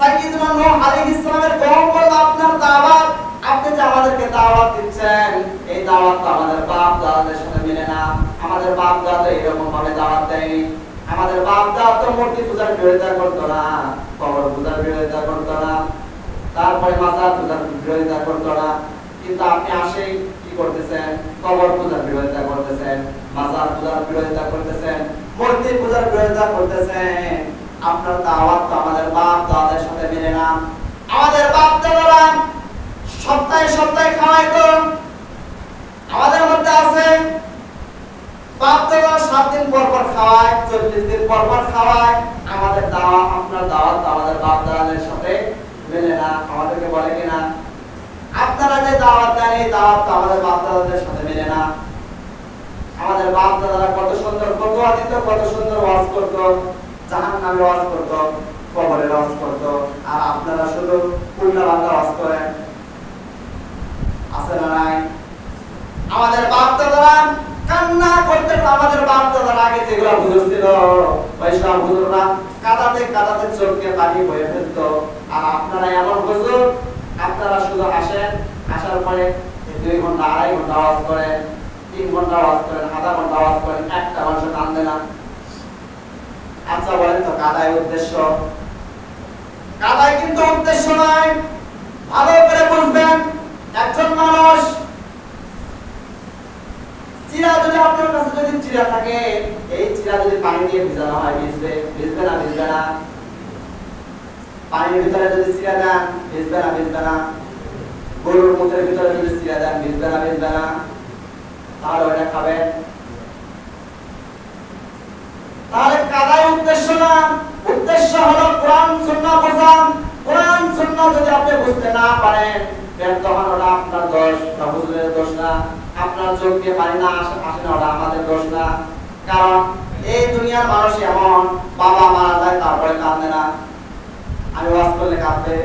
সাইয়্যিদুনা নূহ আলাইহিস সালামের কওম বলল আপনার দাওয়াত, আপনি যে আমাদেরকে দাওয়াত দিচ্ছেন, এই দাওয়াত তো আমাদের বাপ দাদাদের সাথে মিলে না। আমাদের বাপ দাদা এরকম ভাবে দাওয়াত দেয়নি। আমাদের বাপ দাদা তো মূর্তি পূজার বিরোধিতা করতো না, কবর পূজার বিরোধিতা করতো না, তারপরে মাজার পূজার বিরোধিতা করতো না। কিন্তু আপনি আসেই কি করতেছেন? কবর পূজার বিরোধিতা করতেছেন, মাজার পূজার বিরোধিতা করতেছেন, মূর্তি পূজার বিরোধিতা করতেছেন। আপনার দাওয়াত তো আমাদের বাপ দাদাদের সাথে মিলে না। আমাদের বাপ দাদারা সপ্তাহে সপ্তাহে খাওয়াইতো, আমাদের মধ্যে আছে বাপ দাদা 7 দিন পর পর খাওয়ায়, 40 দিন পর পর খাওয়ায়। আমাদের দাওয়াত, আপনার দাওয়াত তো আমাদের বাপ দাদাদের সাথে মেলে না। আমাদেরকে বলে কিনা আপনারা যে দাওয়াত দেন, এই দাওয়াত তো আমাদের বাপ দাদাদের সাথে মেলে না। আমাদের বাপ দাদারা কত সুন্দর ফতোয়া দিত, কত সুন্দর ওয়াজ করত, জাহান্নামের ওয়াজ করত, কবরের ওয়াজ করত, আর আপনারা শুধু উল্টা পাল্টা ওয়াজ করেন। আছে না নাই? আমাদের বাপ দাদারা কান্না করতে, আমাদের বাপ দাদারা আগে যেগুলো হুজুর ছিল, ওই সব হুজুররা কাঁদাতে কাঁদাতে চোখে পানি বয়ে ফেলত। আর আপনারা এমন হুজুর, আপনারা শুধু আসেন, আসার পরে 2 ঘন্টা 2.5 ঘন্টা ওয়াজ করেন, 3 ঘন্টা ওয়াজ করেন, আধা ঘন্টা ওয়াজ করেন, একটা মানুষ কান্দে না। আচ্ছা বলেন তো কাদায় উদ্দেশ্য? কাদায় কিন্তু উদ্দেশ্য নয়। ভালো করে বুঝবেন, একজন মানুষ চিরা যদি আপনার কাছে যদি চিরা থাকে, এই চিরা যদি পানি দিয়ে ভিজানো হয়, ভিজবে? ভিজবে না? ভিজবে না? পানির ভিতরে যদি চিরা দেন, ভিজবে না? ভিজবে না? গরুর মুখের ভিতরে যদি চিরা দেন, ভিজবে না? ভিজবে না? তাহলে ওটা খাবেন? তাহলে কাদায় উদ্দেশ্য না, উদ্দেশ্য হলো কোরআন সুন্নাহ বোঝা। কোরআন সুন্নাহ যদি আপনি বুঝতে না পারেন, তখন ওটা আপনার দোষ, না হুজুরের দোষ না। আপনার চোখে পানি না আসে না, ওটা আমাদের দোষ না। কারণ এই দুনিয়ার মানুষ এমন, বাবা মারা যায় তারপরে কাঁদে না, আমি ওয়াজ করলে কাঁদবে।